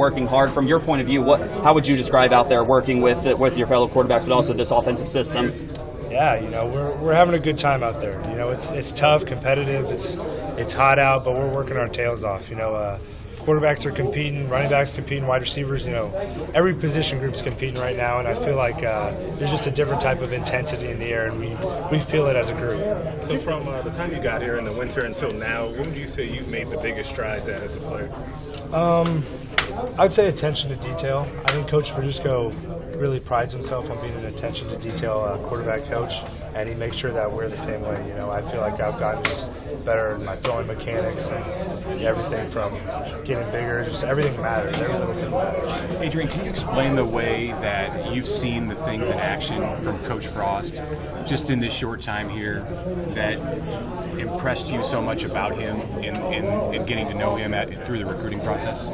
working hard. From your point of view, how would you describe out there working with your fellow quarterbacks, but also this offensive system? Yeah, we're having a good time out there. It's tough, competitive, it's hot out, but we're working our tails off. Quarterbacks are competing, running backs competing, wide receivers. Every position group's competing right now, and I feel like there's just a different type of intensity in the air, and we feel it as a group. So from the time you got here in the winter until now, when would you say you've made the biggest strides at as a player? I would say attention to detail. I think Coach Verduzco really prides himself on being an attention to detail quarterback coach, and he makes sure that we're the same way. I feel like I've gotten just better in my throwing mechanics and everything from getting bigger. Just everything matters. Every little thing matters. Adrian, can you explain the way that you've seen the things in action from Coach Frost just in this short time here that impressed you so much about him in getting to know him through the recruiting process?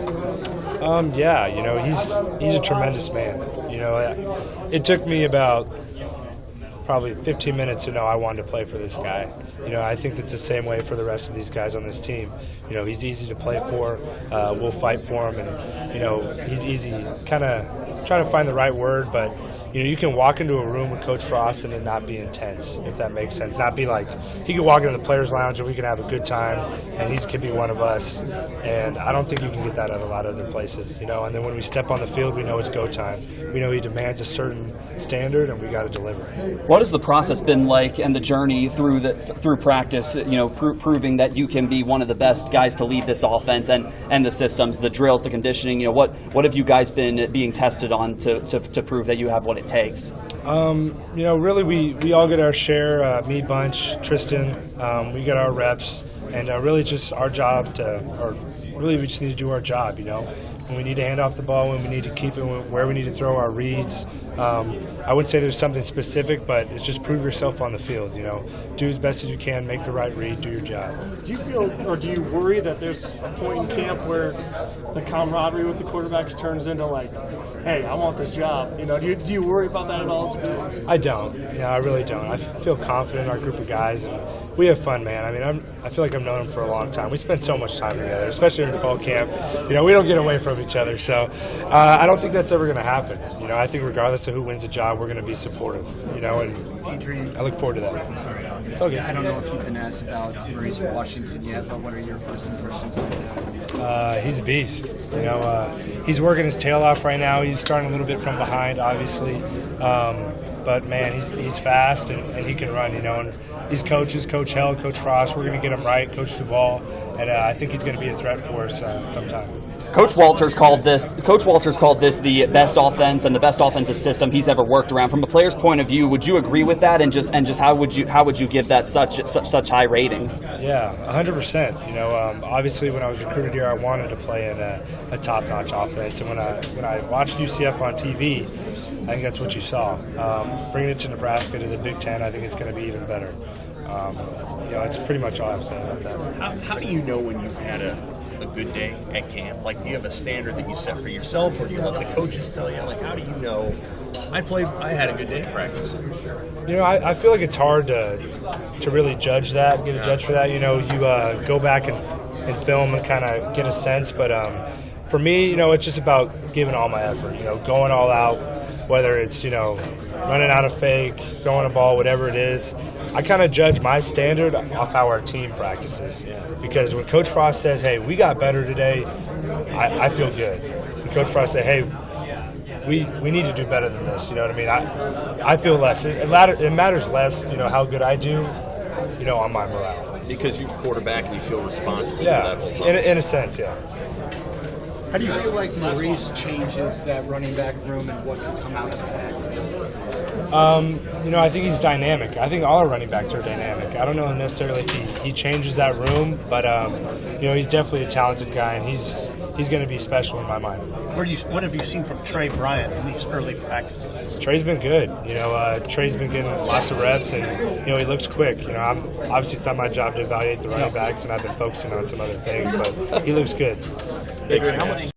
Yeah, he's a tremendous man. It took me about probably 15 minutes to know I wanted to play for this guy. I think it's the same way for the rest of these guys on this team. He's easy to play for. We'll fight for him, and he's easy. Kind of trying to find the right word, but you can walk into a room with Coach Frost and it not be intense, if that makes sense. Not be like, he could walk into the players' lounge and we can have a good time, and he could be one of us. And I don't think you can get that at a lot of other places, And then when we step on the field, we know it's go time. We know he demands a certain standard, and we got to deliver. What has the process been like, and the journey through practice? Proving that you can be one of the best guys to lead this offense and the systems, the drills, the conditioning. What have you guys been being tested on to prove that you have what it takes? Really we all get our share. Me, Bunch, Tristan, we get our reps, and really it's just our job we just need to do our job. When we need to hand off the ball, when we need to keep it, where we need to throw our reads. I wouldn't say there's something specific, but it's just prove yourself on the field. Do as best as you can, make the right read, do your job. Do you feel, or do you worry that there's a point in camp where the camaraderie with the quarterbacks turns into like, hey, I want this job? Do you worry about that at all? I don't. I really don't. I feel confident in our group of guys, and we have fun, man. I feel like I've known them for a long time. We spend so much time together, especially in fall camp. We don't get away from each other, so I don't think that's ever going to happen. I think regardless of who wins the job, we're going to be supportive. And Adrian, I look forward to that. Sorry, it's okay. I don't know if you've been asked about Maurice Washington yet, but what are your first impressions of him? He's a beast. He's working his tail off right now. He's starting a little bit from behind, obviously. But man, he's fast and he can run. And these coaches, Coach HOL, Coach Frost, we're going to get him right. Coach Duvall, and I think he's going to be a threat for us sometime. Coach Walters called this the best offense and the best offensive system he's ever worked around. From a player's point of view, would you agree with that? And just how would you give that such high ratings? Yeah, 100%. Obviously when I was recruited here, I wanted to play in a top-notch offense, and when I watched UCF on TV, I think that's what you saw. Bringing it to Nebraska, to the Big Ten, I think it's going to be even better. That's pretty much all I'm saying about that. How do you know when you've had a good day at camp? Like, do you have a standard that you set for yourself, or do you let the coaches tell you? Like, how do you know I had a good day at practice? I feel like it's hard to really judge that, get a judge for that. You go back and film and kind of get a sense, but for me, it's just about giving all my effort, going all out, whether it's, running out of fake, throwing a ball, whatever it is. I kind of judge my standard off how our team practices. Because when Coach Frost says, hey, we got better today, I feel good. When Coach Frost says, hey, we need to do better than this, you know what I mean? I feel less. It matters less, how good I do, on my morale. Because you're quarterback and you feel responsible for Yeah, that whole in a sense, yeah. How do you feel like Maurice changes that running back room and what can come out of the back? I think he's dynamic. I think all our running backs are dynamic. I don't know necessarily if he changes that room, but he's definitely a talented guy, and he's going to be special in my mind. What have you seen from Trey Bryant in these early practices? Trey's been good. Trey's been getting lots of reps, and he looks quick. Obviously it's not my job to evaluate the running backs, and I've been focusing on some other things, but he looks good. Adrian, how much